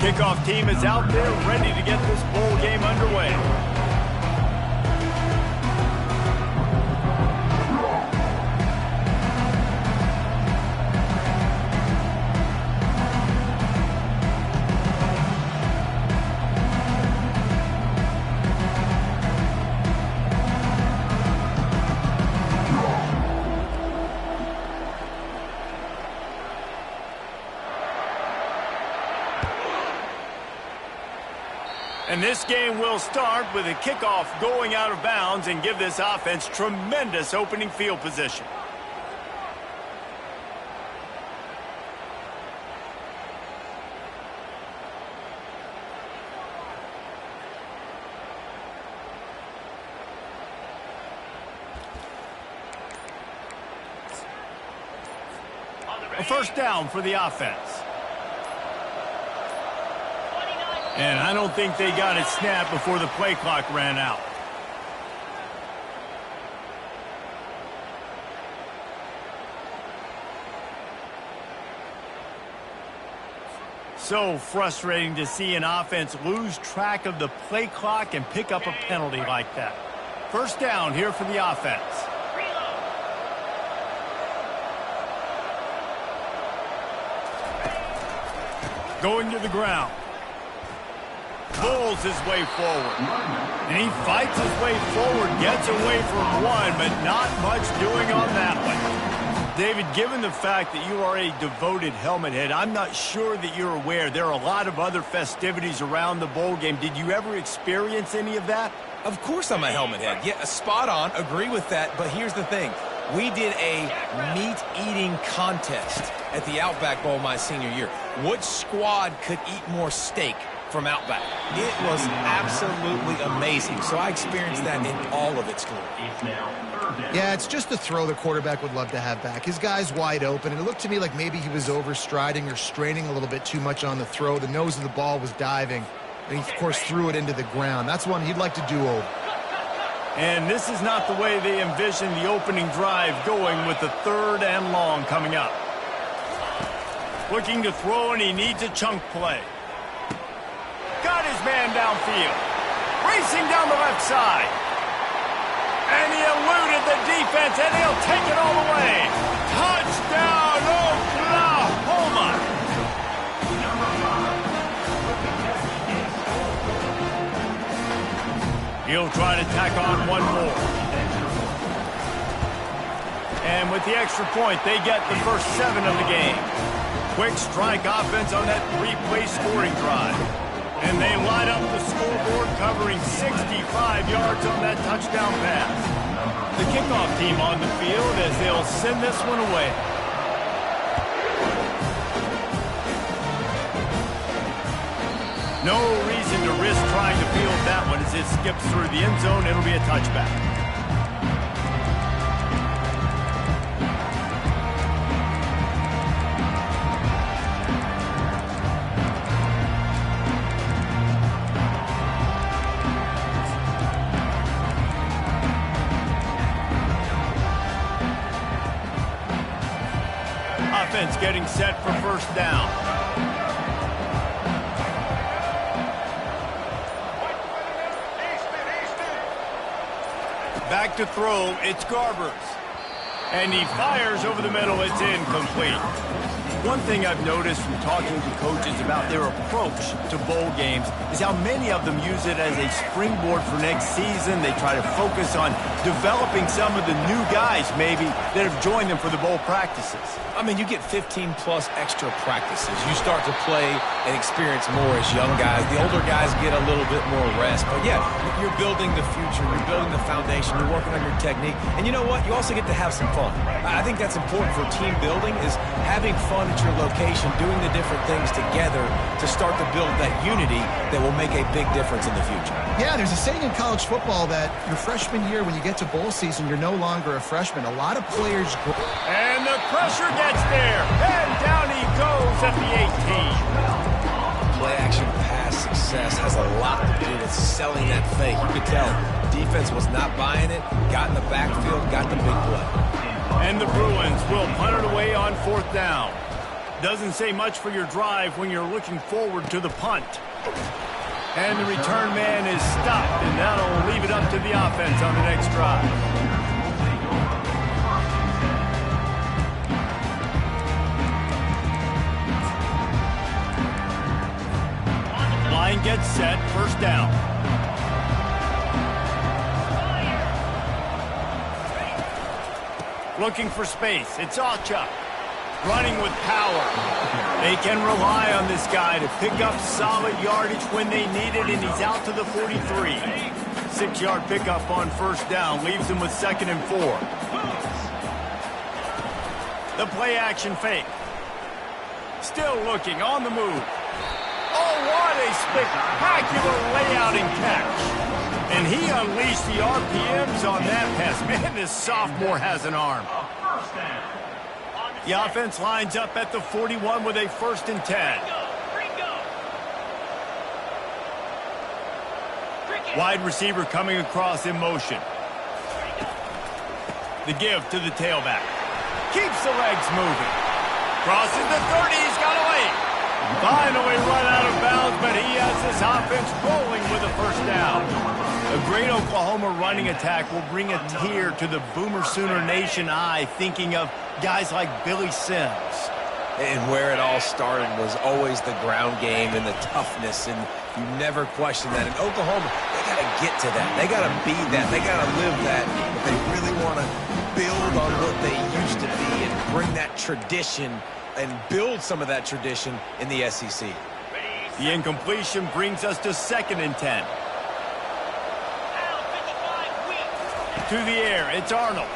Kickoff team is out there ready to get this bowl game underway. And this game will start with a kickoff going out of bounds and give this offense tremendous opening field position. A first down for the offense. And I don't think they got it snapped before the play clock ran out. So frustrating to see an offense lose track of the play clock and pick up a penalty like that. First down here for the offense. Going to the ground. Pulls his way forward. And he fights his way forward, gets away from one, but not much doing on that one. David, given the fact that you are a devoted helmet head, I'm not sure that you're aware there are a lot of other festivities around the bowl game. Did you ever experience any of that? Of course I'm a helmet head. Yeah, spot on. Agree with that. But here's the thing. We did a meat-eating contest at the Outback Bowl my senior year. Which squad could eat more steak from Outback? It was absolutely amazing. So I experienced that in all of its glory. Yeah, it's just the throw the quarterback would love to have back. His guy's wide open, and it looked to me like maybe he was overstriding or straining a little bit too much on the throw. The nose of the ball was diving, and he, of course, threw it into the ground. That's one he'd like to do over. And this is not the way they envision the opening drive going with the 3rd and long coming up. Looking to throw, and he needs a chunk play. Got his man downfield. Racing down the left side. And he eluded the defense, and he'll take it all the way. Touchdown, Oklahoma! He'll try to tack on one more. And with the extra point, they get the first 7 of the game. Quick strike offense on that 3-play scoring drive. And they light up the scoreboard, covering 65 yards on that touchdown pass. The kickoff team on the field as they'll send this one away. No reason to risk trying to field that one as it skips through the end zone. It'll be a touchback. Offense getting set for first down. Back to throw, it's Garbers. And he fires over the middle, it's incomplete. One thing I've noticed from talking to coaches about their approach to bowl games is how many of them use it as a springboard for next season. They try to focus on developing some of the new guys, maybe, that have joined them for the bowl practices. I mean, you get 15-plus extra practices. You start to play and experience more as young guys. The older guys get a little bit more rest. But, yeah, you're building the future. You're building the foundation. You're working on your technique. And you know what? You also get to have some fun. I think that's important for team building is having fun at your location, doing the different things together to start to build that unity that will make a big difference in the future. Yeah, there's a saying in college football that your freshman year, when you get to bowl season, you're no longer a freshman. A lot of players grow. And the pressure gets there. And down he goes at the 18. Play-action pass success has a lot to do with selling that fake. You could tell defense was not buying it, got in the backfield, got the big play. And the Bruins will punt it away on 4th down. Doesn't say much for your drive when you're looking forward to the punt. And the return man is stopped, and that'll leave it up to the offense on the next drive. Line gets set, first down. Looking for space, it's Ocha. Running with power. They can rely on this guy to pick up solid yardage when they need it, and he's out to the 43. 6-yard pickup on first down leaves him with 2nd and 4. The play action fake. Still looking, on the move. Oh, what a spectacular layout and catch. And he unleashed the RPMs on that pass. Man, this sophomore has an arm. The offense lines up at the 41 with a 1st and 10. Wide receiver coming across in motion. The give to the tailback. Keeps the legs moving. Crosses the 30. He's got away. Finally run out of bounds, but he has this offense rolling with a 1st down. A great Oklahoma running attack will bring a tear to the Boomer Sooner Nation eye, thinking of guys like Billy Sims. And where it all started was always the ground game and the toughness, and you never question that. In Oklahoma, they got to get to that. They got to be that. They got to live that. If they really want to build on what they used to be and bring that tradition and build some of that tradition in the SEC. The incompletion brings us to 2nd and 10. To the air, it's Arnold.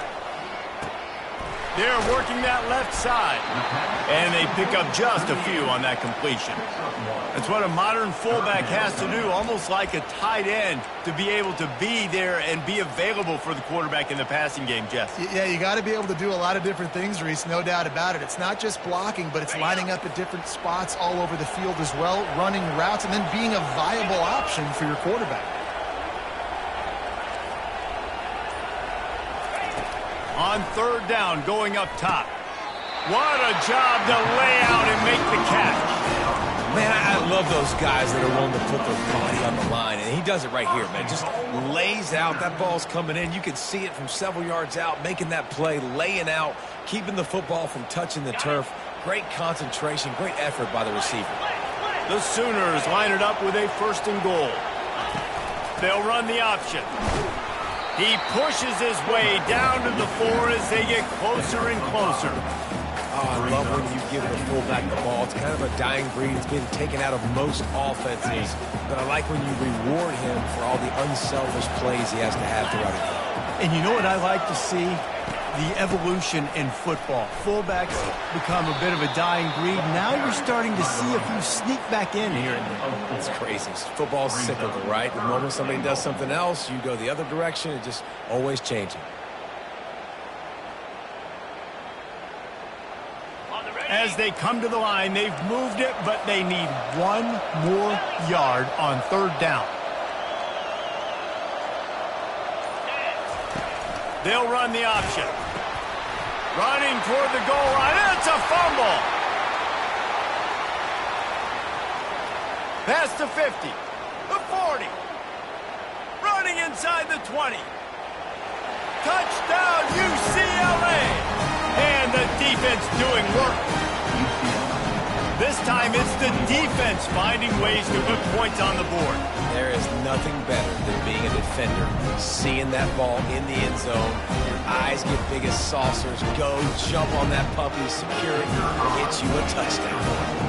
They're working that left side. And they pick up just a few on that completion. That's what a modern fullback has to do, almost like a tight end, to be able to be there and be available for the quarterback in the passing game, Jeff. Yeah, you got to be able to do a lot of different things, Reese, no doubt about it. It's not just blocking, but it's lining up at different spots all over the field as well, running routes, and then being a viable option for your quarterback. On 3rd down, going up top. What a job to lay out and make the catch. Man, I love those guys that are willing to put their body on the line, and he does it right here, man. Just lays out. That ball's coming in. You can see it from several yards out, making that play, laying out, keeping the football from touching the turf. Great concentration, great effort by the receiver. The Sooners line it up with a 1st and goal. They'll run the option. He pushes his way down to the 4 as they get closer and closer. Oh, I love when you give the fullback the ball. It's kind of a dying breed. It's getting taken out of most offenses. But I like when you reward him for all the unselfish plays he has to have throughout the game. And you know what I like to see? The evolution in football. Fullbacks become a bit of a dying breed. Now you're starting to see a few sneak back in here and there. It's crazy. Football's cyclical, right? The moment somebody does something else, you go the other direction. It's just always changing. As they come to the line, they've moved it, but they need 1 more yard on 3rd down. They'll run the option. Running toward the goal line. It's a fumble. Past the 50. The 40. Running inside the 20. Touchdown, UCLA. And the defense doing work. This time it's the defense finding ways to put points on the board. There is nothing better than being a defender. Seeing that ball in the end zone, your eyes get big as saucers. Go, jump on that puppy, secure it, get you a touchdown.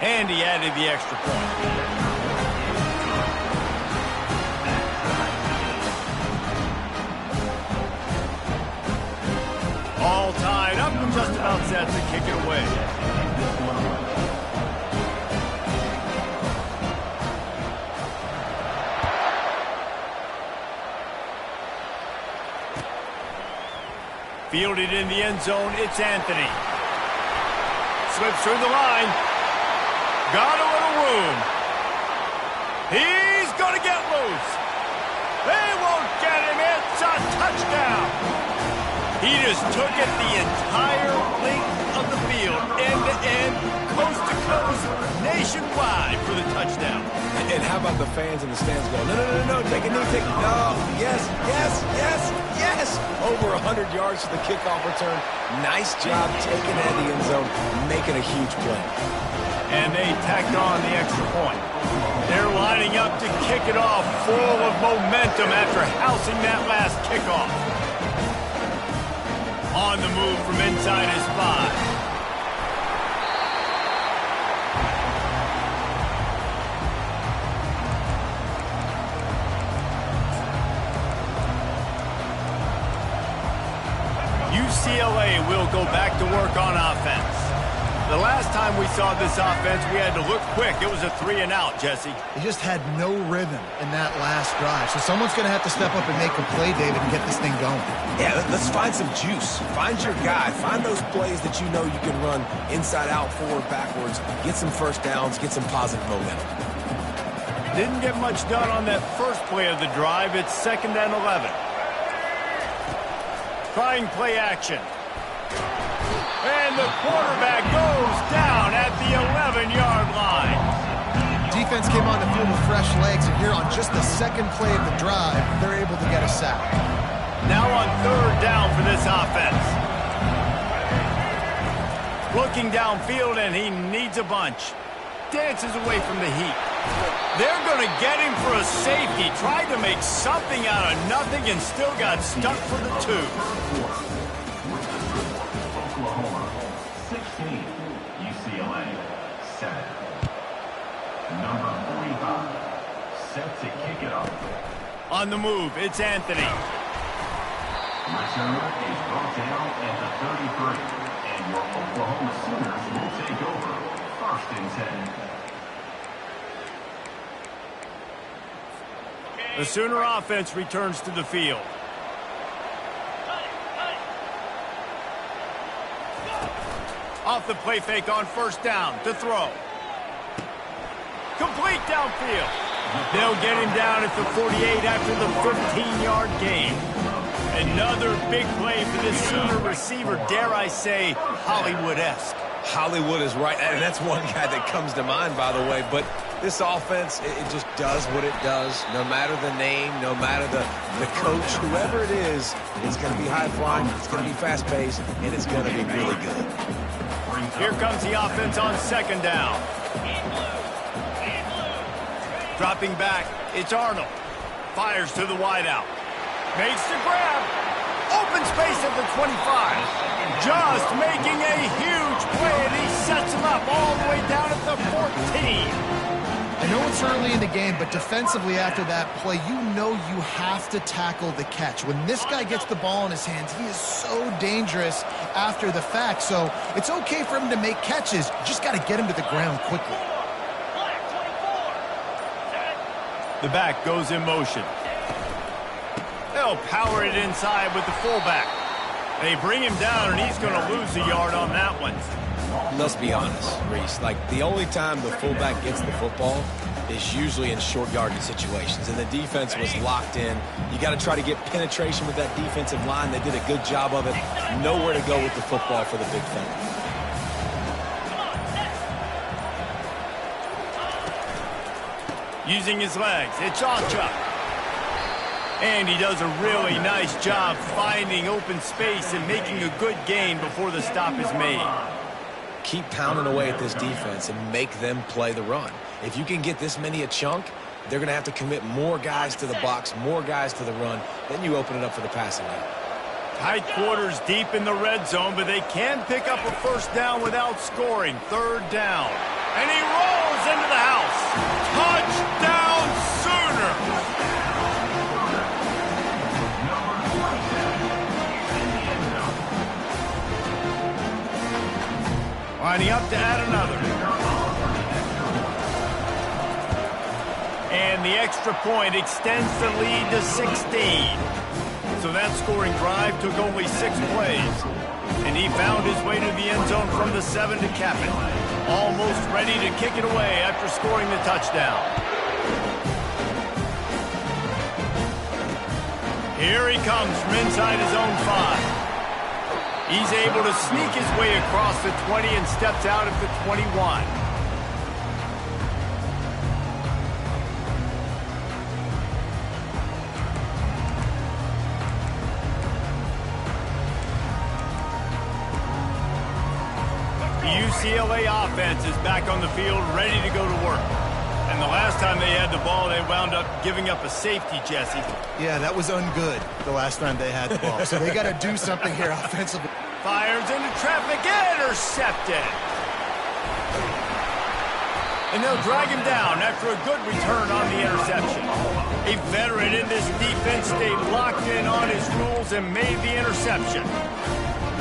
And he added the extra point. All tied up and just about set to kick it away. Fielded in the end zone, it's Anthony. slips through the line. Got a little room. He's going to get loose. They won't get him. It's a touchdown. He just took it the entire length of the field, end to end, coast to coast, nationwide for the touchdown. And how about the fans in the stands going, no, no, no, no, take a knee, take no, yes, yes, yes, yes. Over 100 yards to the kickoff return. Nice job taking it at the end zone, making a huge play. And they tacked on the extra point. They're lining up to kick it off full of momentum after housing that last kickoff. On the move from inside his 5. UCLA will go back to work on offense. The last time we saw this offense, we had to look quick. It was a 3-and-out, Jesse. They just had no rhythm in that last drive. So someone's going to have to step up and make a play, David, and get this thing going. Yeah, let's find some juice. Find your guy. Find those plays that you know you can run inside out, forward, backwards. Get some first downs. Get some positive momentum. Didn't get much done on that first play of the drive. It's 2nd and 11. Trying play action. And the quarterback goes down at the 11-yard line. Defense came on the field with fresh legs, and here on just the second play of the drive, they're able to get a sack. Now on 3rd down for this offense. Looking downfield, and he needs a bunch. Dances away from the heat. They're going to get him for a safety. Tried to make something out of nothing and still got stuck for the 2. Oklahoma, 16, UCLA, 7. Number 45, set to kick it off. On the move, it's Anthony. Return is brought down at the 33, and your Oklahoma Sooners will take over 1st and 10. The Sooner offense returns to the field. Off the play fake on 1st down to throw. Complete downfield. They'll get him down at the 48 after the 15-yard gain. Another big play for this Sooner receiver, dare I say, Hollywood-esque. Hollywood is right, and that's one guy that comes to mind, by the way. But this offense, it just does what it does. No matter the name, no matter the coach, whoever it is, it's going to be high-flying, it's going to be fast-paced, and it's going to be really good. Here comes the offense on 2nd down. Dropping back, it's Arnold. Fires to the wideout. Makes the grab. Open space at the 25. Just making a huge play, and he sets him up all the way down at the 14. I know it's early in the game, but defensively after that play, you know you have to tackle the catch. When this guy gets the ball in his hands, he is so dangerous after the fact. So it's okay for him to make catches. You just got to get him to the ground quickly. The back goes in motion. They'll power it inside with the fullback. They bring him down, and he's going to lose a yard on that one. Let's be honest, Reese. Like, the only time the fullback gets the football is usually in short yardage situations, and the defense was locked in. You got to try to get penetration with that defensive line. They did a good job of it. Nowhere to go with the football for the big fella. Using his legs, it's Ocha. And he does a really nice job finding open space and making a good gain before the stop is made. Keep pounding away at this defense and make them play the run. If you can get this many a chunk, they're going to have to commit more guys to the box, more guys to the run. Then you open it up for the passing game. Tight quarters deep in the red zone, but they can pick up a 1st down without scoring. 3rd down. And he rolls into the house. Touchdown, Sooners! Lining up to add another. And the extra point extends the lead to 16. So that scoring drive took only 6 plays. And he found his way to the end zone from the 7 to cap it. Almost ready to kick it away after scoring the touchdown. Here he comes from inside his own 5. He's able to sneak his way across the 20 and steps out at the 21. The UCLA offense is back on the field, ready to go to work. And the last time they had the ball, they wound up giving up a safety, Jesse. Yeah, that was ungood the last time they had the ball. So they got to do something here offensively. Fires into traffic, intercepted. And they'll drag him down after a good return on the interception. A veteran in this defense stayed locked in on his rules and made the interception.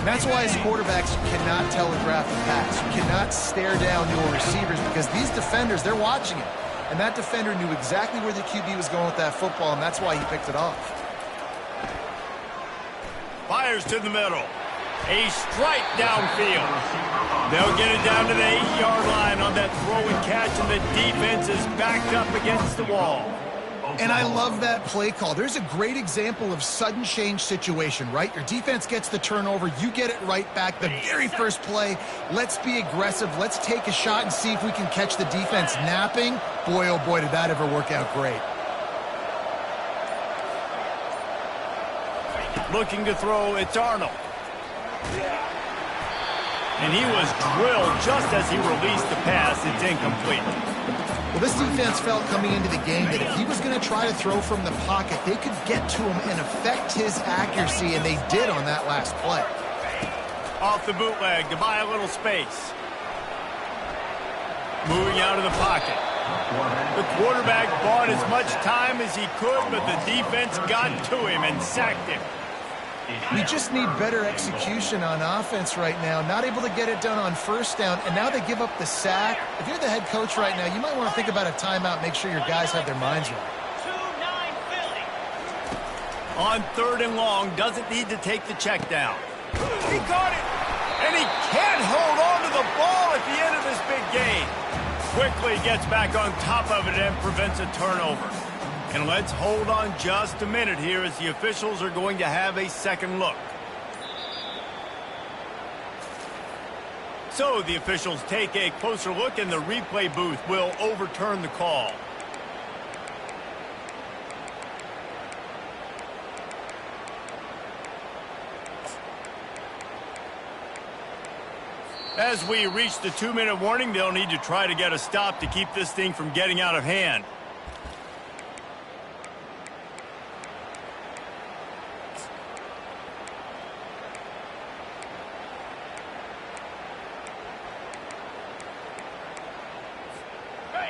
That's why as quarterbacks, you cannot telegraph the pass. You cannot stare down your receivers because these defenders, they're watching it. And that defender knew exactly where the QB was going with that football, and that's why he picked it off. Fires to the middle. A strike downfield. They'll get it down to the 8-yard line on that throw and catch, and the defense is backed up against the wall. And I love that play call. There's a great example of sudden change situation, right? Your defense gets the turnover. You get it right back. The very first play, let's be aggressive. Let's take a shot and see if we can catch the defense napping. Boy, oh boy, did that ever work out great. Looking to throw, it's Arnold. And he was drilled just as he released the pass. It's incomplete. Well, this defense felt coming into the game that if he was going to try to throw from the pocket, they could get to him and affect his accuracy, and they did on that last play. Off the bootleg to buy a little space. Moving out of the pocket. The quarterback bought as much time as he could, but the defense got to him and sacked him. We just need better execution on offense right now. Not able to get it done on first down, and now they give up the sack. If you're the head coach right now, you might want to think about a timeout, make sure your guys have their minds right. On 3rd and long, doesn't need to take the check down. He caught it, and he can't hold on to the ball at the end of this big game. Quickly gets back on top of it and prevents a turnover. And let's hold on just a minute here as the officials are going to have a second look. So the officials take a closer look, and the replay booth will overturn the call. As we reach the 2-minute warning, they'll need to try to get a stop to keep this thing from getting out of hand.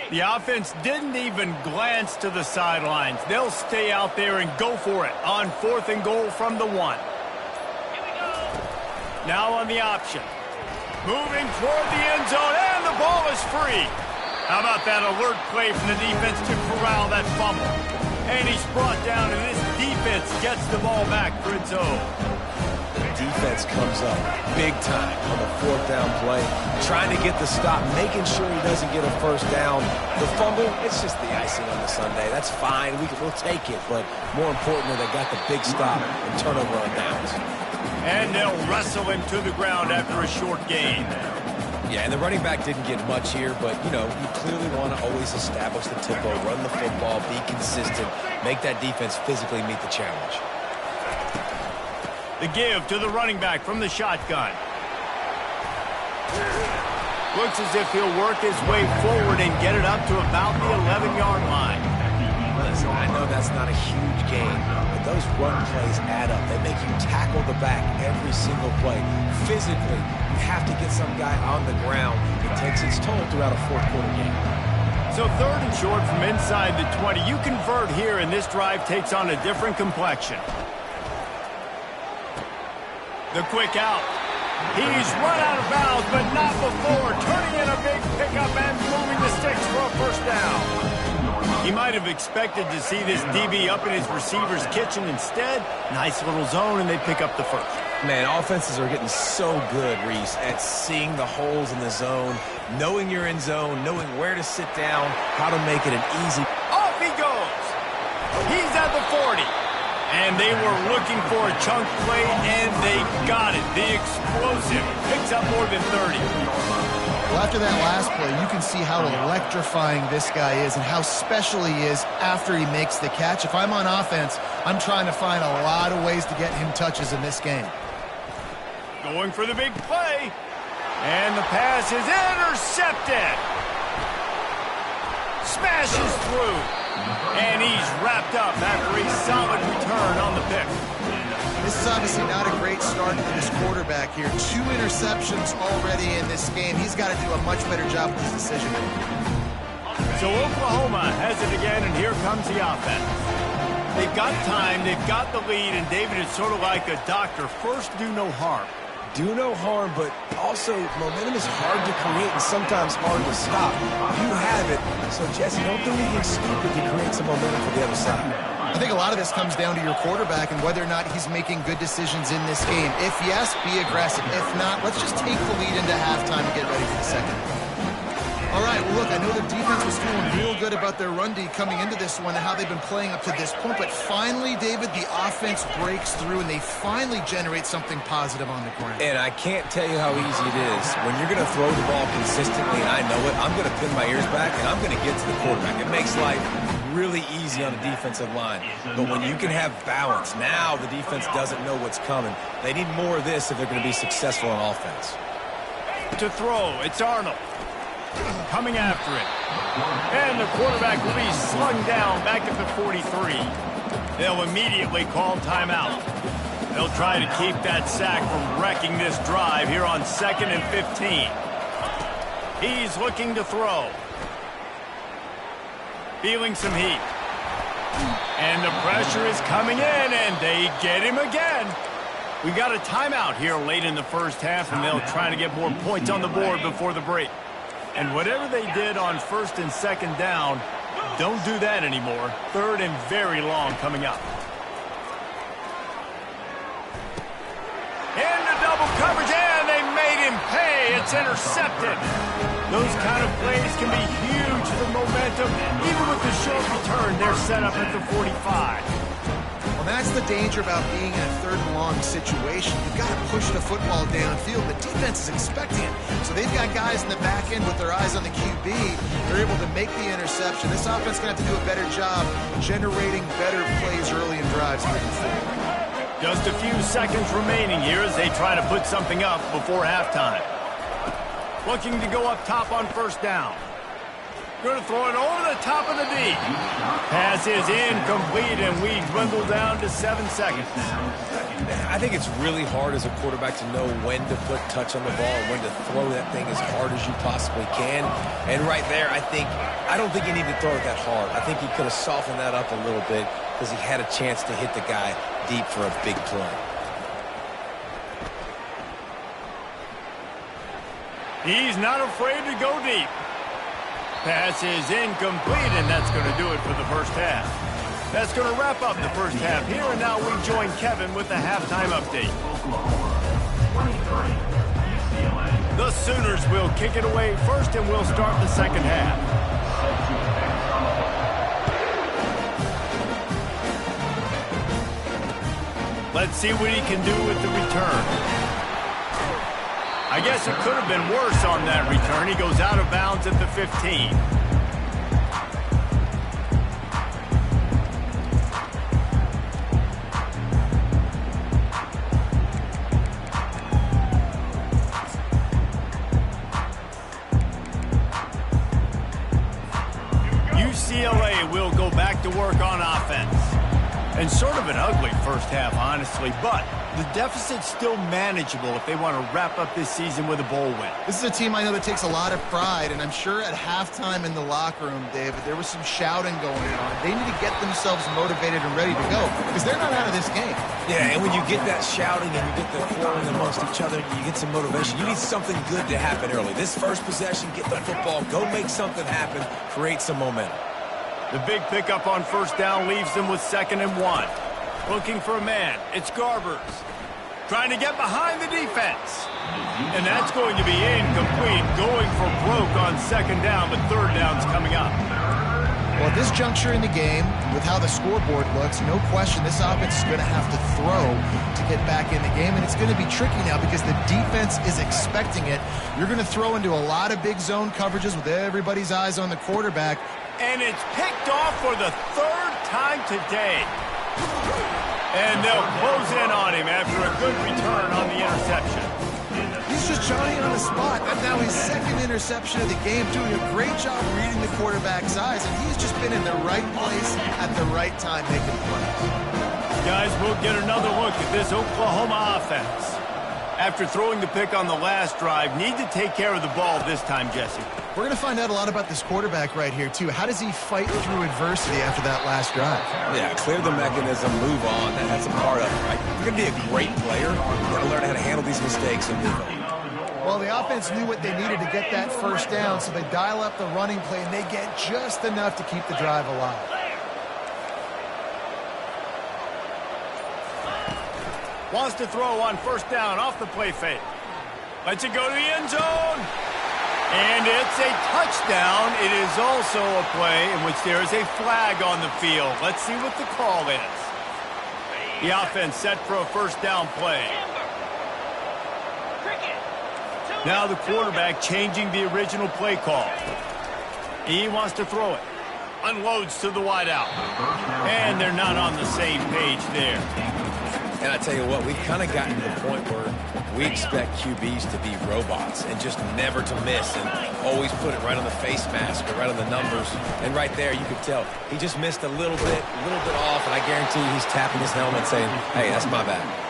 The offense didn't even glance to the sidelines. They'll stay out there and go for it on 4th and goal from the 1. Now on the option. Moving toward the end zone, and the ball is free. How about that alert play from the defense to corral that fumble? And he's brought down, and this defense gets the ball back for its own. Defense comes up big time on the 4th down play, trying to get the stop, making sure he doesn't get a first down. The fumble, it's just the icing on the sundae. That's fine. We'll take it, but more importantly, they got the big stop and turnover on downs. And they'll wrestle him to the ground after a short gain. Yeah, and the running back didn't get much here, but, you know, you clearly want to always establish the tempo, run the football, be consistent, make that defense physically meet the challenge. The give to the running back from the shotgun. Looks as if he'll work his way forward and get it up to about the 11-yard line. Listen, I know that's not a huge gain, but those run plays add up. They make you tackle the back every single play. Physically, you have to get some guy on the ground. It takes its toll throughout a 4th quarter game. So 3rd and short from inside the 20. You convert here, and this drive takes on a different complexion. The quick out. He's run out of bounds, but not before. Turning in a big pickup and moving the sticks for a first down. He might have expected to see this DB up in his receiver's kitchen. Instead, nice little zone, and they pick up the first. Man, offenses are getting so good, Reese, at seeing the holes in the zone, knowing you're in zone, knowing where to sit down, how to make it an easy. Off he goes. He's at the 40. And they were looking for a chunk play, and they got it. The explosive picks up more than 30. Well, after that last play, you can see how electrifying this guy is and how special he is after he makes the catch. If I'm on offense, I'm trying to find a lot of ways to get him touches in this game. Going for the big play. And the pass is intercepted. Smashes through. And he's wrapped up after a solid return on the pick. This is obviously not a great start for this quarterback here. 2 interceptions already in this game. He's got to do a much better job with his decision making. So Oklahoma has it again, and here comes the offense. They've got time, they've got the lead, and David, it's sort of like a doctor. First, do no harm. Do no harm, but also momentum is hard to create and sometimes hard to stop. You have it, so Jesse, don't do anything stupid to create some momentum for the other side. I think a lot of this comes down to your quarterback and whether or not he's making good decisions in this game. If yes, be aggressive. If not, let's just take the lead into halftime and get ready for the second. All right, well, look, I know the defense was feeling real good about their run D coming into this one and how they've been playing up to this point, but finally, David, the offense breaks through and they finally generate something positive on the ground. And I can't tell you how easy it is. When you're going to throw the ball consistently, and I know it, I'm going to pin my ears back and I'm going to get to the quarterback. It makes life really easy on the defensive line. But when you can have balance, now the defense doesn't know what's coming. They need more of this if they're going to be successful on offense. To throw, it's Arnold. Coming after it. And the quarterback will be slung down back at the 43. They'll immediately call timeout. They'll try to keep that sack from wrecking this drive here on 2nd and 15. He's looking to throw. Feeling some heat. And the pressure is coming in, and they get him again. We got a timeout here late in the first half, and they'll try to get more points on the board before the break. And whatever they did on 1st and 2nd down, don't do that anymore. 3rd and very long coming up. Into double coverage, and they made him pay. It's intercepted. Those kind of plays can be huge for momentum. Even with the short return, they're set up at the 45. Well, that's the danger about being in a 3rd and long situation. You've got to push the football downfield. The defense is expecting it. So they've got guys in the back end with their eyes on the QB. They're able to make the interception. This offense is going to have to do a better job generating better plays early in drives moving forward. Just a few seconds remaining here as they try to put something up before halftime. Looking to go up top on 1st down. Going to throw it over the top of the D. Pass is incomplete, and we dwindle down to 7 seconds. I think it's really hard as a quarterback to know when to put touch on the ball and when to throw that thing as hard as you possibly can. And right there, I don't think you need to throw it that hard. I think he could have softened that up a little bit because he had a chance to hit the guy deep for a big play. He's not afraid to go deep. Pass is incomplete, and that's going to do it for the first half. That's going to wrap up the first half here, and now we join Kevin with the halftime update. The Sooners will kick it away first, and we'll start the second half. Let's see what he can do with the return. I guess it could have been worse on that return. He goes out of bounds at the 15. UCLA will go back to work on offense. And sort of an ugly first half, honestly, but the deficit's still manageable if they want to wrap up this season with a bowl win. This is a team I know that takes a lot of pride, and I'm sure at halftime in the locker room, David, there was some shouting going on. They need to get themselves motivated and ready to go because they're not out of this game. Yeah, and when you get that shouting and you get the quarreling amongst each other, you get some motivation. You need something good to happen early. This first possession, get the football, go make something happen, create some momentum. The big pickup on 1st down leaves them with 2nd and 1. Looking for a man. It's Garbers. Trying to get behind the defense. And that's going to be incomplete. Going for broke on second down, but third down's coming up. Well, at this juncture in the game, with how the scoreboard looks, no question this offense is going to have to throw to get back in the game, and it's going to be tricky now because the defense is expecting it. You're going to throw into a lot of big zone coverages with everybody's eyes on the quarterback. And it's picked off for the third time today. And they'll close in on him after a good return on the interception. He's just Johnny on the spot. That's now his second interception of the game, doing a great job reading the quarterback's eyes, and he's just been in the right place at the right time making plays. Guys, we'll get another look at this Oklahoma offense. After throwing the pick on the last drive, need to take care of the ball this time, Jesse. We're going to find out a lot about this quarterback right here, too. How does he fight through adversity after that last drive? Yeah, clear the mechanism, move on. That's a part of it, right? If you're going to be a great player, you've got to learn how to handle these mistakes and move on. Well, the offense knew what they needed to get that first down, so they dial up the running play, and they get just enough to keep the drive alive. Wants to throw on first down off the play fake. Lets it go to the end zone. And it's a touchdown. It is also a play in which there is a flag on the field. Let's see what the call is. The offense set for a first down play. Now the quarterback changing the original play call. He wants to throw it. Unloads to the wideout. And they're not on the same page there. And I tell you what, we've kind of gotten to the point where we expect QBs to be robots and just never to miss and always put it right on the face mask or right on the numbers. And right there, you could tell he just missed a little bit off, and I guarantee he's tapping his helmet saying, hey, that's my bad.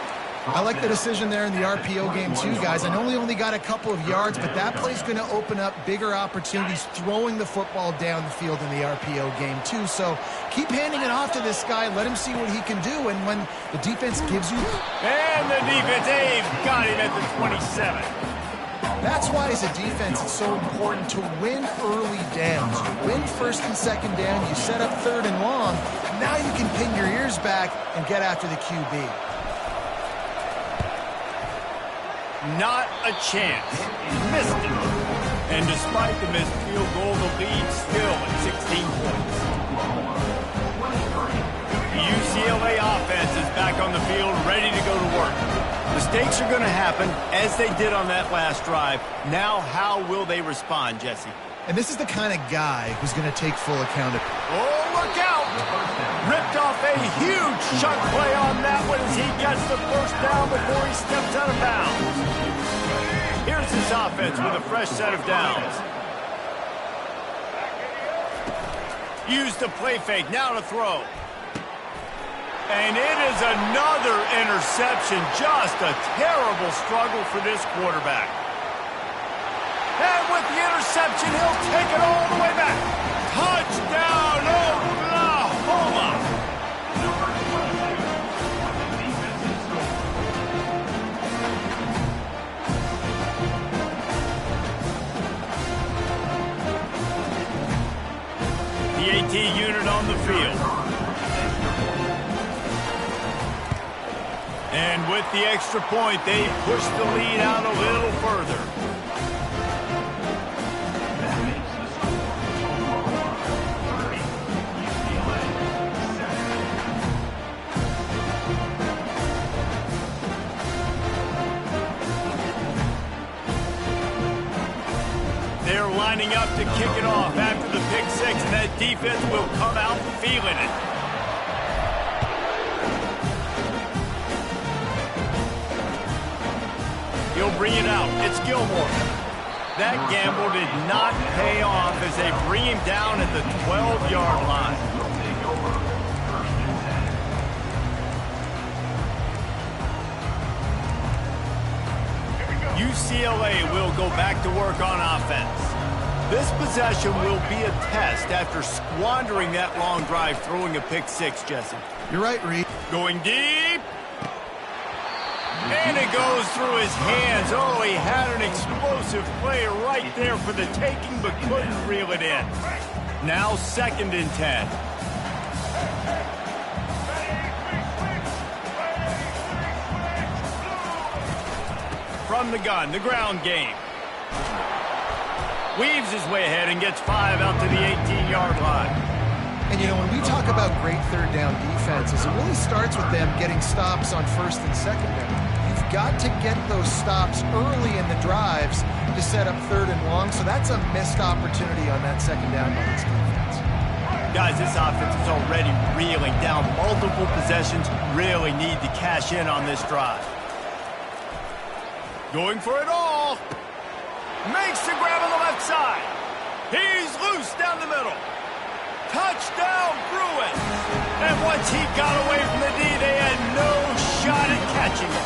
I like the decision there in the RPO game too, guys. I know he only got a couple of yards, but that play's going to open up bigger opportunities throwing the football down the field in the RPO game too. So keep handing it off to this guy. Let him see what he can do. And when the defense gives you... And the defense, they've got him at the 27. That's why as a defense it's so important to win early downs. You win first and second down, you set up third and long. Now you can pin your ears back and get after the QB. Not a chance. Missed it. And despite the missed field goal, the lead still at 16 points. The UCLA offense is back on the field, ready to go to work. Mistakes are going to happen, as they did on that last drive. Now, how will they respond, Jesse? And this is the kind of guy who's going to take full accountability. Oh, look out! Ripped off a huge chunk play on that one as he gets the first down before he steps out of bounds. Here's his offense with a fresh set of downs. Use the play fake, now to throw. And it is another interception. Just a terrible struggle for this quarterback. And with the interception, he'll take it all the way back. Touchdown, Oklahoma! The AT unit on the field. And with the extra point, they push the lead out a little further. They're lining up to kick it off after the pick six, and that defense will come out feeling it. He'll bring it out. It's Gilmore. That gamble did not pay off as they bring him down at the 12-yard line. UCLA will go back to work on offense. This possession will be a test after squandering that long drive throwing a pick six, Jesse. You're right, Reed. Going deep. And it goes through his hands. Oh, he had an explosive play right there for the taking, but couldn't reel it in. Now 2nd and 10. from the gun, the ground game. Weaves his way ahead and gets 5 out to the 18-yard line. And, you know, when we talk about great third down defenses, it really starts with them getting stops on first and second down. You've got to get those stops early in the drives to set up third and long, so that's a missed opportunity on that second down by this defense. Guys, this offense is already reeling down multiple possessions. Really need to cash in on this drive. Going for it all. Makes the grab on the left side. He's loose down the middle. Touchdown, Bruins. And once he got away from the D, they had no shot at catching him.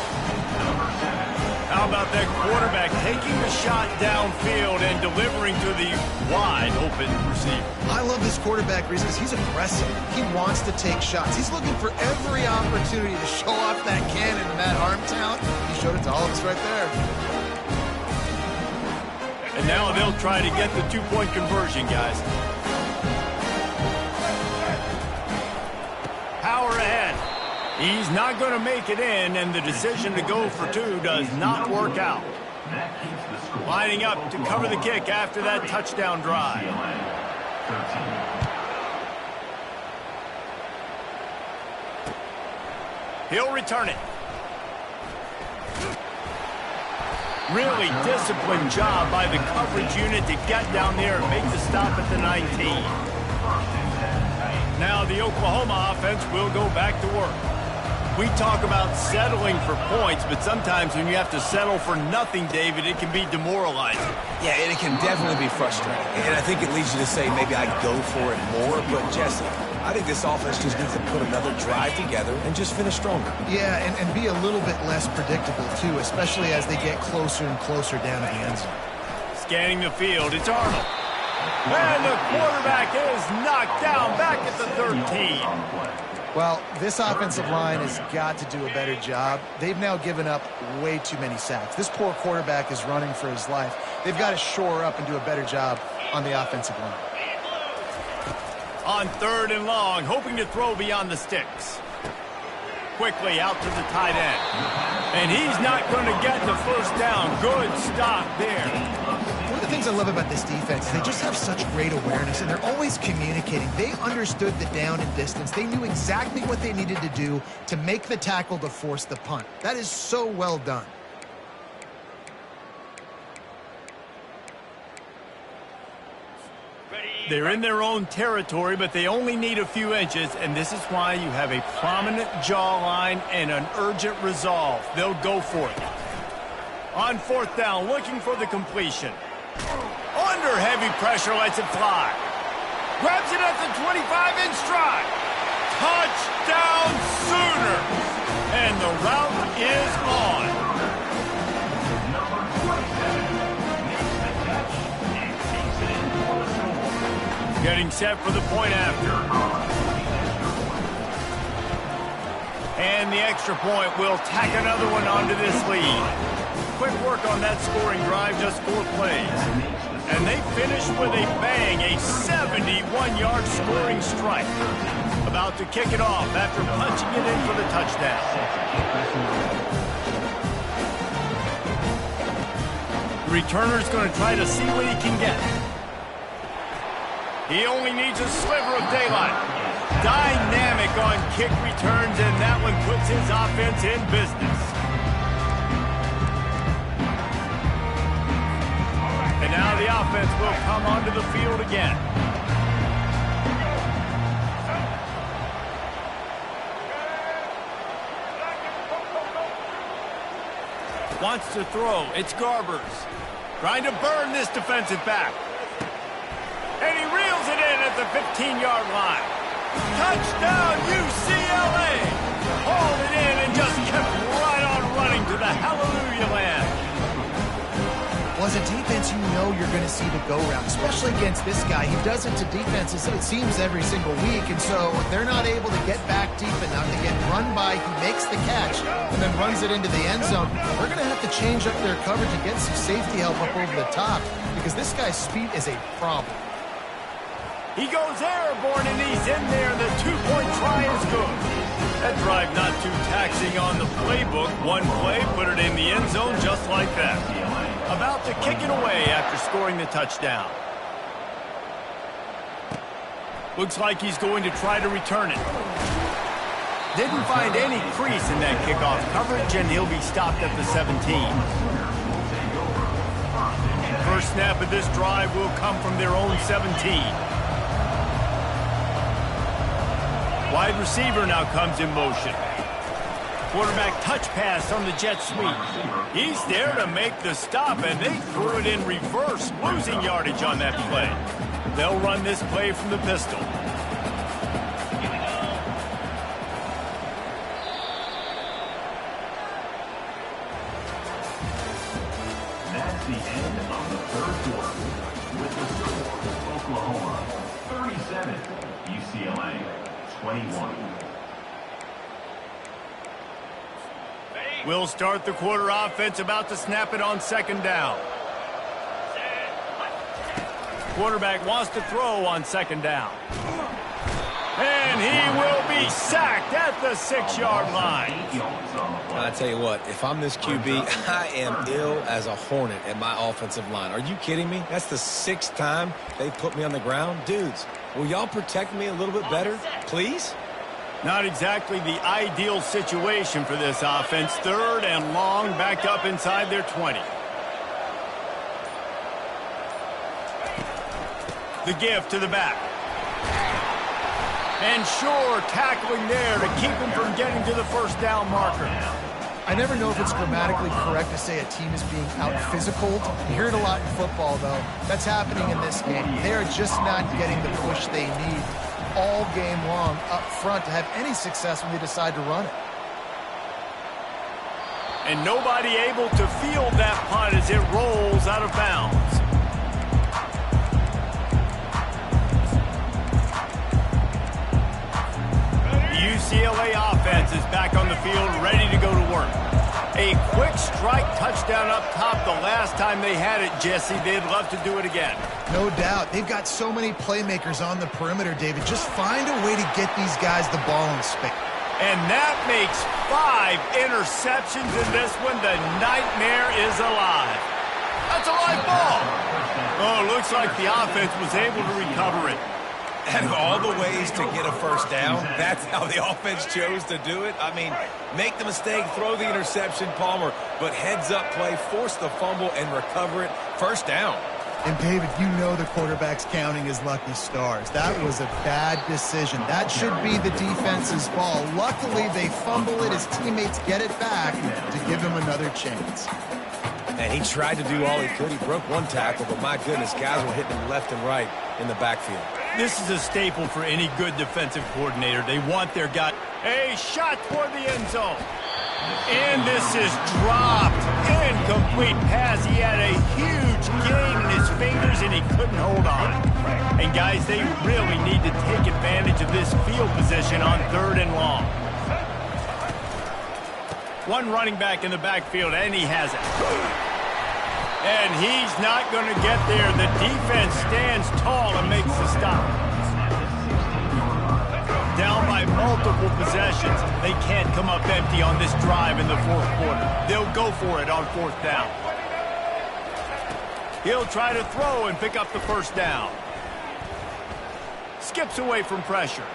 How about that quarterback taking the shot downfield and delivering to the wide-open receiver? I love this quarterback because he's aggressive. He wants to take shots. He's looking for every opportunity to show off that cannon and that arm talent. He showed it to all of us right there. And now they'll try to get the two-point conversion, guys. Power ahead. He's not going to make it in, and the decision to go for 2 does not work out. Lining up to cover the kick after that touchdown drive. He'll return it. Really disciplined job by the coverage unit to get down there and make the stop at the 19. Now the Oklahoma offense will go back to work. We talk about settling for points, but sometimes when you have to settle for nothing, David, it can be demoralizing. Yeah, and it can definitely be frustrating. And I think it leads you to say maybe I'd go for it more. But, Jesse, I think this offense just needs to put another drive together and just finish stronger. Yeah, and be a little bit less predictable, too, especially as they get closer and closer down to the end zone. Scanning the field, it's Arnold. And the quarterback is knocked down back at the 13. Well, this offensive line has got to do a better job. They've now given up way too many sacks. This poor quarterback is running for his life. They've got to shore up and do a better job on the offensive line. On 3rd and long, hoping to throw beyond the sticks. Quickly out to the tight end. And he's not going to get the first down. Good stop there. One of the things I love about this defense is they just have such great awareness, and they're always communicating. They understood the down and distance. They knew exactly what they needed to do to make the tackle to force the punt. That is so well done. They're in their own territory, but they only need a few inches, and this is why you have a prominent jawline and an urgent resolve. They'll go for it. On 4th down, looking for the completion. Under heavy pressure, lets it fly. Grabs it at the 25 in stride. Touchdown Sooners! And the route is on. Number 27 makes the catch and takes it in for the score. Getting set for the point after. And the extra point will tack another one onto this lead. Quick work on that scoring drive, just 4 plays. And they finish with a bang, a 71-yard scoring strike. About to kick it off after punching it in for the touchdown. The returner's going to try to see what he can get. He only needs a sliver of daylight. Dynamic on kick returns, and that one puts his offense in business. And now the offense will come onto the field again. Wants to throw. It's Garbers. Trying to burn this defensive back. And he reels it in at the 15-yard line. Touchdown, UCLA! Hauled it in and just kept right on running to the hallelujah land. Well, as a defense, you know you're going to see the go-round, especially against this guy. He does it to defenses, it seems, every single week, and so they're not able to get back deep enough to get run by. He makes the catch and then runs it into the end zone. They're going to have to change up their coverage and get some safety help up over the top because this guy's speed is a problem. He goes airborne, and he's in there. The two-point try is good. That drive not too taxing on the playbook. One play, put it in the end zone just like that. About to kick it away after scoring the touchdown. Looks like he's going to try to return it. Didn't find any crease in that kickoff coverage, and he'll be stopped at the 17. First snap of this drive will come from their own 17. Wide receiver now comes in motion. Quarterback touch pass on the jet sweep. He's there to make the stop, and they threw it in reverse, losing yardage on that play. They'll run this play from the pistol. That's the end of the third quarter. With the score, Oklahoma 37, UCLA 21. We'll start the quarter offense, about to snap it on second down. Quarterback wants to throw on second down. And he will be sacked at the 6-yard line. I tell you what, if I'm this QB, I am ill as a hornet at my offensive line. Are you kidding me? That's the 6th time they put me on the ground. Dudes, will y'all protect me a little bit better, please? Not exactly the ideal situation for this offense. 3rd and long, backed up inside their 20. The give to the back. And sure, tackling there to keep him from getting to the first down marker. I never know if it's grammatically correct to say a team is being out-physicaled. You hear it a lot in football, though. That's happening in this game. They are just not getting the push they need all game long up front to have any success when they decide to run it. And nobody able to field that punt as it rolls out of bounds. UCLA offense is back on the field, ready to go to work. A quick strike touchdown up top the last time they had it, Jesse. They'd love to do it again. No doubt. They've got so many playmakers on the perimeter, David. Just find a way to get these guys the ball in space. And that makes 5 interceptions in this one. The nightmare is alive. That's a live ball. Oh, looks like the offense was able to recover it. Out of all the ways to get a first down, that's how the offense chose to do it. I mean, make the mistake, throw the interception, Palmer, but heads-up play, force the fumble, and recover it. First down. And, David, you know the quarterback's counting his lucky stars. That was a bad decision. That should be the defense's ball. Luckily, they fumble it. His teammates get it back to give him another chance. And he tried to do all he could. He broke one tackle, but my goodness, guys were hitting him left and right in the backfield. This is a staple for any good defensive coordinator. They want their guy. A shot toward the end zone. And this is dropped. Incomplete pass. He had a huge gain in his fingers, and he couldn't hold on. And, guys, they really need to take advantage of this field position on 3rd and long. One running back in the backfield, and he has it. And he's not going to get there. The defense stands tall and makes the stop. Down by multiple possessions. They can't come up empty on this drive in the 4th quarter. They'll go for it on 4th down. He'll try to throw and pick up the first down. Skips away from pressure.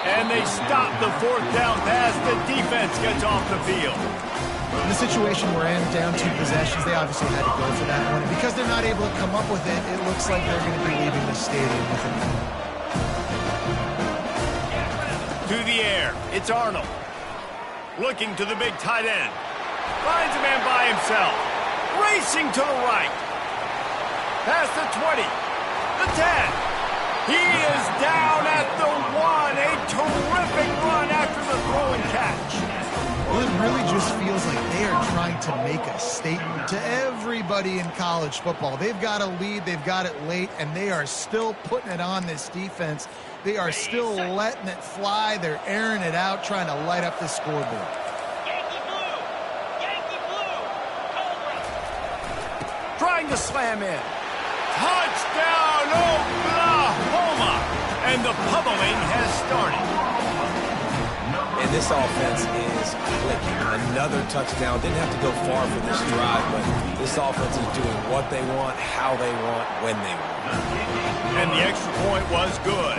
And they stop the 4th down pass. The defense gets off the field. In the situation we're in, down 2 possessions, they obviously had to go for that one. And because they're not able to come up with it, it looks like they're going to be leaving the stadium with it. To the air, it's Arnold. Looking to the big tight end. Finds a man by himself. Racing to the right. Past the 20. The 10. He is down at the 1. A terrific run after the throw and catch. Well, it really just feels like they are trying to make a statement to everybody in college football. They've got a lead, they've got it late, and they are still putting it on this defense. They are still letting it fly. They're airing it out, trying to light up the scoreboard. Yankee blue, Cobra. Trying to slam in. Touchdown, Oklahoma! And the pummeling has started. And this offense is clicking. Another touchdown. Didn't have to go far for this drive, but this offense is doing what they want, how they want, when they want. And the extra point was good.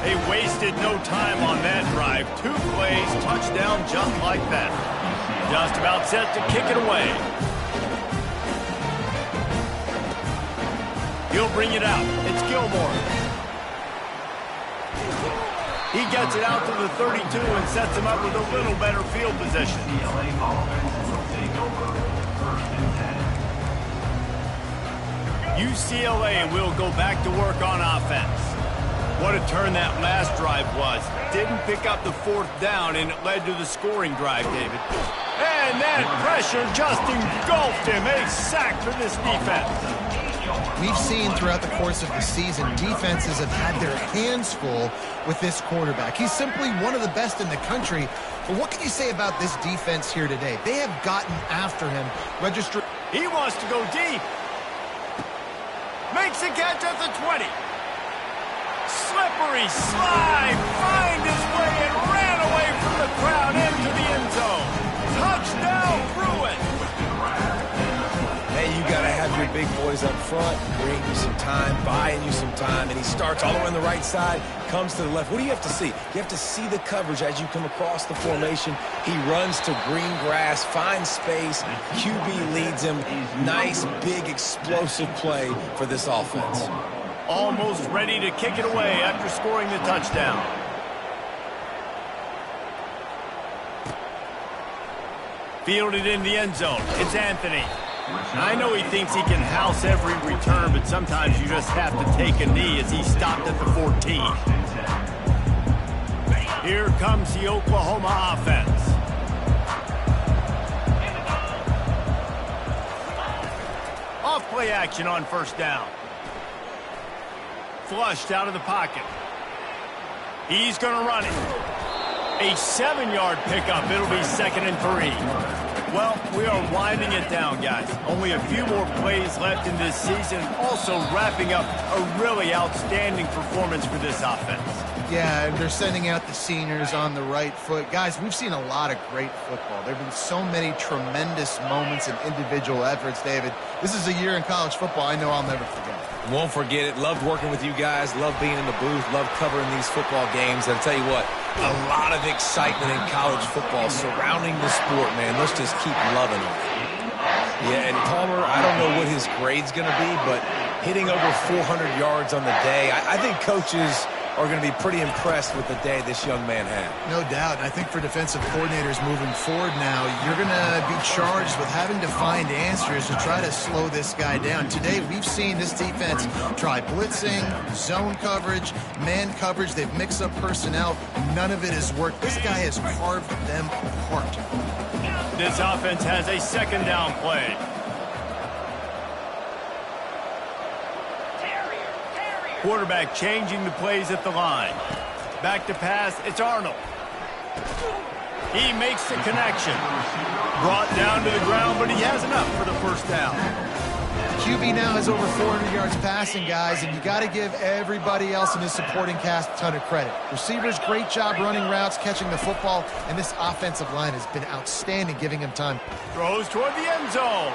They wasted no time on that drive. 2 plays, touchdown just like that. Just about set to kick it away. He'll bring it out. It's Gilmore. He gets it out to the 32 and sets him up with a little better field position. UCLA offense will take over 1st and 10. UCLA will go back to work on offense. What a turn that last drive was. Didn't pick up the 4th down, and it led to the scoring drive, David. And that pressure just engulfed him. A sack for this defense. We've seen throughout the course of the season, defenses have had their hands full with this quarterback. He's simply one of the best in the country. But what can you say about this defense here today? They have gotten after him. He wants to go deep. Makes a catch at the 20. Slippery slide. Find his way and ran away from the crowd into the end zone. Touchdown, Bruin. Hey, you got to have your big boys up front, bring you some time, buying you some time, and he starts all the way on the right side, comes to the left. What do you have to see? You have to see the coverage as you come across the formation. He runs to green grass, finds space, QB leads him. Nice, big, explosive play for this offense. Almost ready to kick it away after scoring the touchdown. Fielded in the end zone. It's Anthony. I know he thinks he can house every return, but sometimes you just have to take a knee as he stopped at the 14. Here comes the Oklahoma offense. Off play action on 1st down. Flushed out of the pocket. He's going to run it. A 7-yard pickup. It'll be 2nd and 3. Well, we are winding it down, guys. Only a few more plays left in this season. Also wrapping up a really outstanding performance for this offense. Yeah, and they're sending out the seniors on the right foot. Guys, we've seen a lot of great football. There have been so many tremendous moments and individual efforts, David. This is a year in college football I know I'll never forget. Won't forget it. Loved working with you guys. Loved being in the booth. Loved covering these football games. And I'll tell you what, a lot of excitement in college football surrounding the sport, man. Let's just keep loving it. Yeah, and Palmer, I don't know what his grade's going to be, but hitting over 400 yards on the day, I think coaches are going to be pretty impressed with the day this young man had. No doubt. And I think for defensive coordinators moving forward now, you're going to be charged with having to find answers to try to slow this guy down. Today, we've seen this defense try blitzing, zone coverage, man coverage. They've mixed up personnel. None of it has worked. This guy has carved them apart. This offense has a 2nd down play. Quarterback changing the plays at the line. Back to pass, it's Arnold. He makes the connection. Brought down to the ground, but he has enough for the 1st down. QB now has over 400 yards passing, guys, and you got to give everybody else in his supporting cast a ton of credit. Receivers, great job running routes, catching the football, and this offensive line has been outstanding, giving him time. Throws toward the end zone.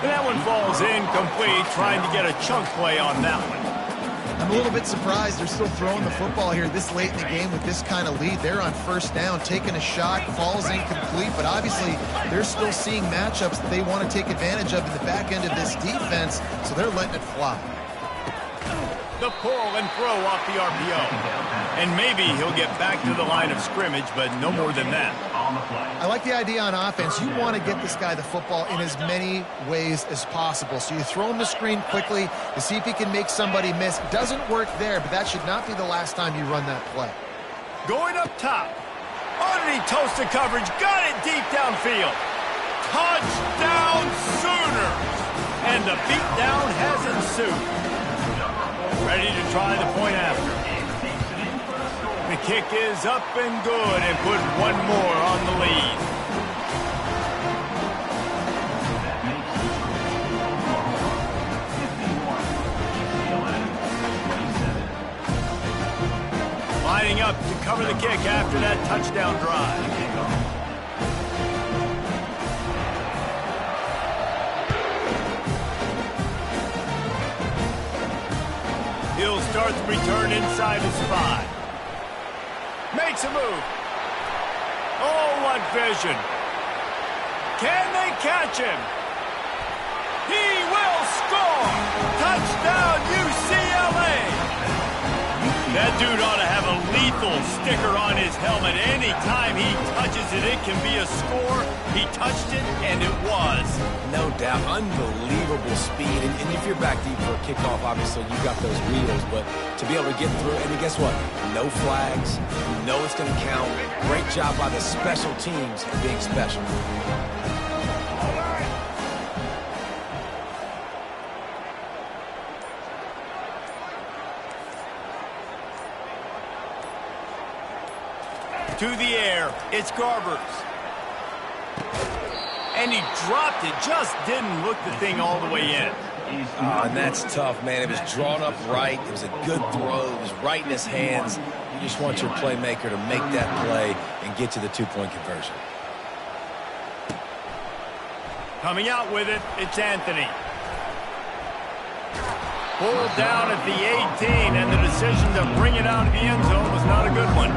And that one falls incomplete, trying to get a chunk play on that one. I'm a little bit surprised they're still throwing the football here this late in the game with this kind of lead. They're on 1st down, taking a shot, falls incomplete, but obviously they're still seeing matchups that they want to take advantage of in the back end of this defense, so they're letting it fly. The pull and throw off the RPO. And maybe he'll get back to the line of scrimmage, but no more than that. I like the idea on offense. You want to get this guy the football in as many ways as possible. So you throw him the screen quickly to see if he can make somebody miss. Doesn't work there, but that should not be the last time you run that play. Going up top. Underneath toasted coverage. Got it deep downfield. Touchdown Sooners. And the beatdown has ensued. Ready to try the point after. The kick is up and good and put one more on the lead. up to cover the kick after that touchdown drive. He'll start the return inside his 5. Makes a move. Oh, what vision. Can they catch him? He will score! Touchdown, UCLA! That dude ought to have a lethal sticker on his helmet. Anytime he touches it, it can be a score. He touched it, and it was. No doubt. Unbelievable speed. And if you're back deep for a kickoff, obviously you got those wheels. But to be able to get through, and guess what? No flags. You know it's going to count. Great job by the special teams being special. To the air, it's Garbers. And he dropped it, just didn't look the thing all the way in. And that's tough, man. It was drawn up right. It was a good throw. It was right in his hands. You just want your playmaker to make that play and get to the two-point conversion. Coming out with it, it's Anthony. Pulled down at the 18, and the decision to bring it out of the end zone was not a good one.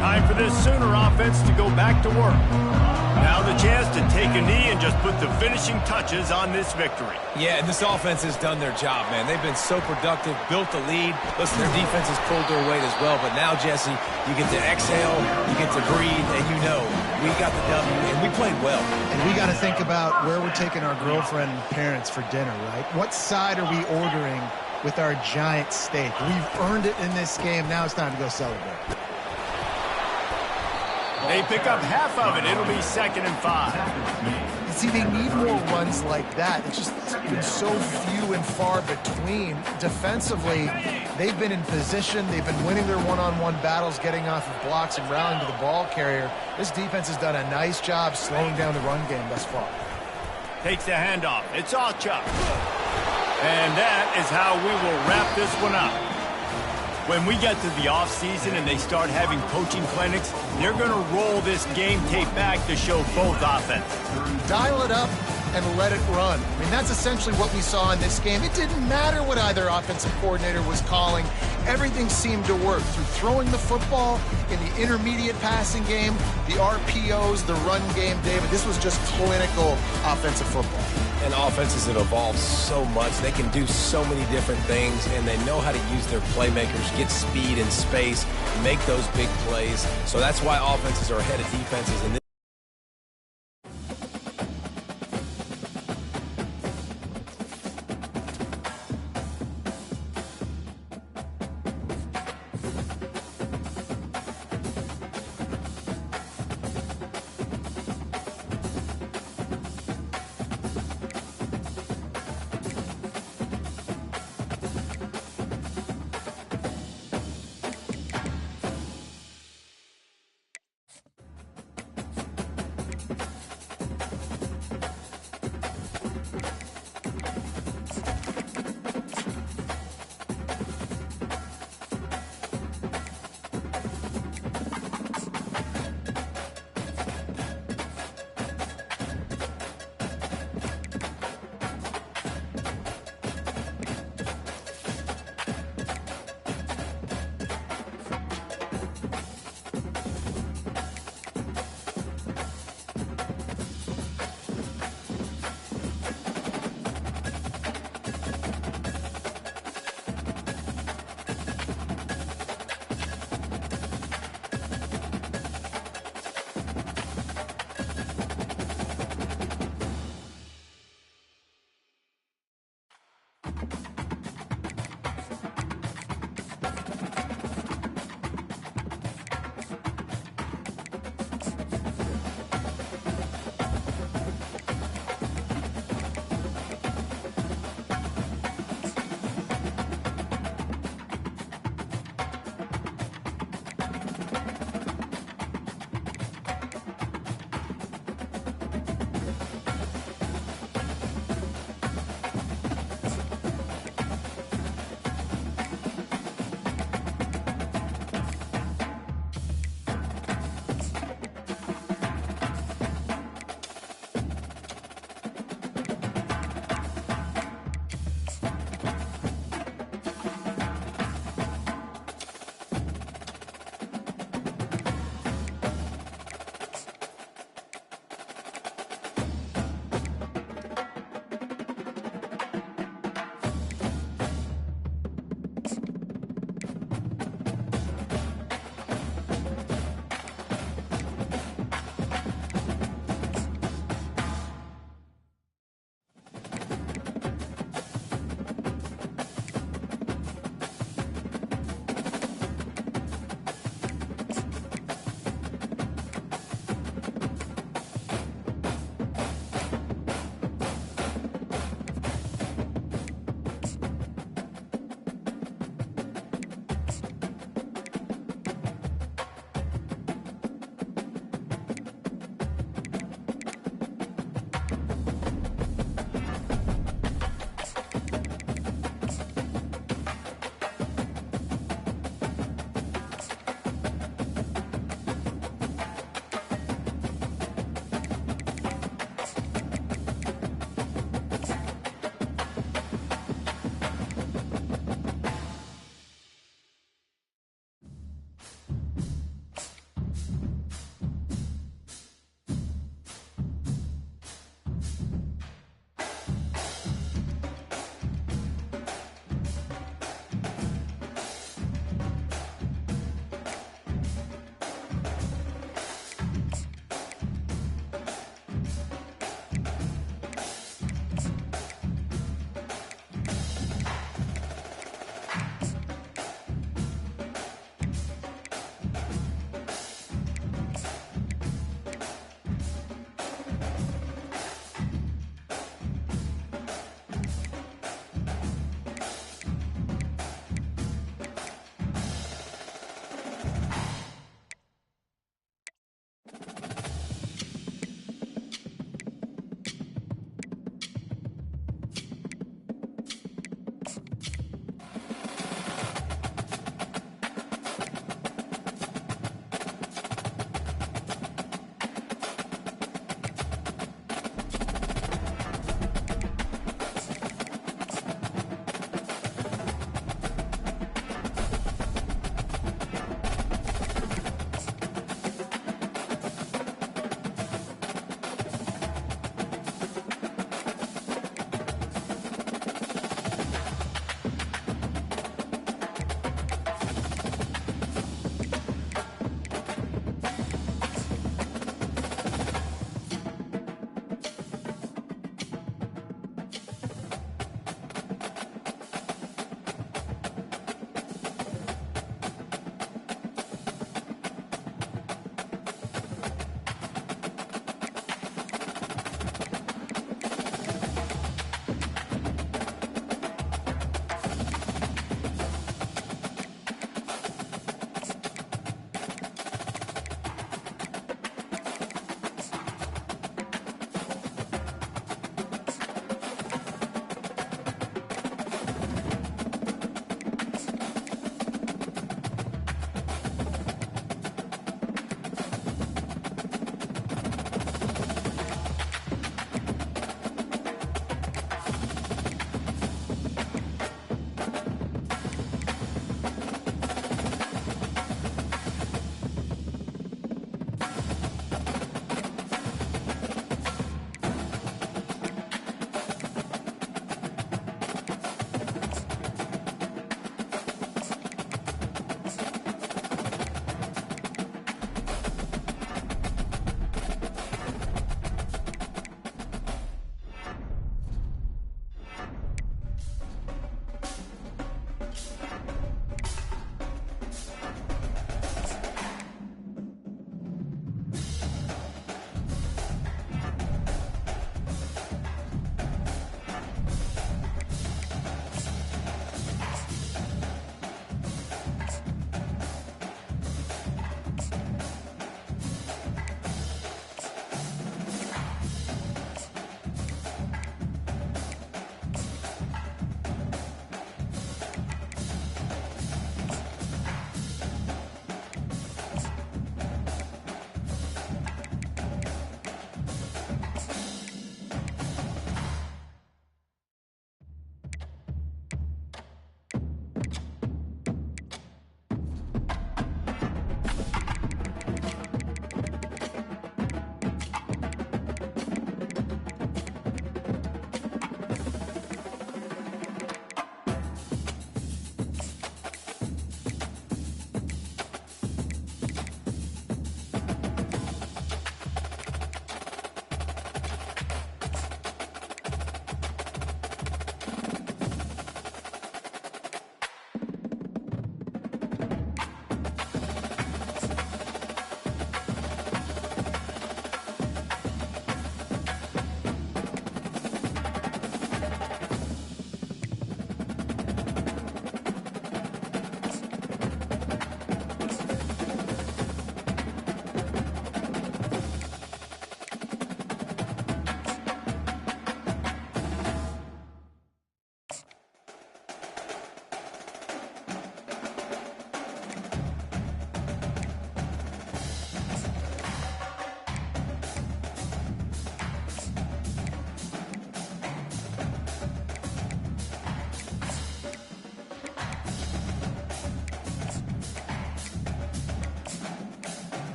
Time for this Sooner offense to go back to work. Now the chance to take a knee and just put the finishing touches on this victory. Yeah, and this offense has done their job, man. They've been so productive, built the lead. Listen, their defense has pulled their weight as well. But now, Jesse, you get to exhale, you get to breathe, and you know we got the W, and we played well. And we got to think about where we're taking our girlfriend and parents for dinner, right? What side are we ordering with our giant steak? We've earned it in this game. Now it's time to go celebrate. They pick up half of it. It'll be 2nd and 5. See, they need more runs like that. It's just been so few and far between. Defensively, they've been in position. They've been winning their one-on-one battles, getting off of blocks and rallying to the ball carrier. This defense has done a nice job slowing down the run game thus far. Takes the handoff. It's Alchuk. And that is how we will wrap this one up. When we get to the offseason and they start having coaching clinics, they're going to roll this game tape back to show both offenses. Dial it up and let it run. I mean, that's essentially what we saw in this game. It didn't matter what either offensive coordinator was calling. Everything seemed to work through throwing the football in the intermediate passing game, the RPOs, the run game. David, this was just clinical offensive football. And offenses have evolved so much. They can do so many different things, and they know how to use their playmakers, get speed and space, make those big plays. So that's why offenses are ahead of defenses. And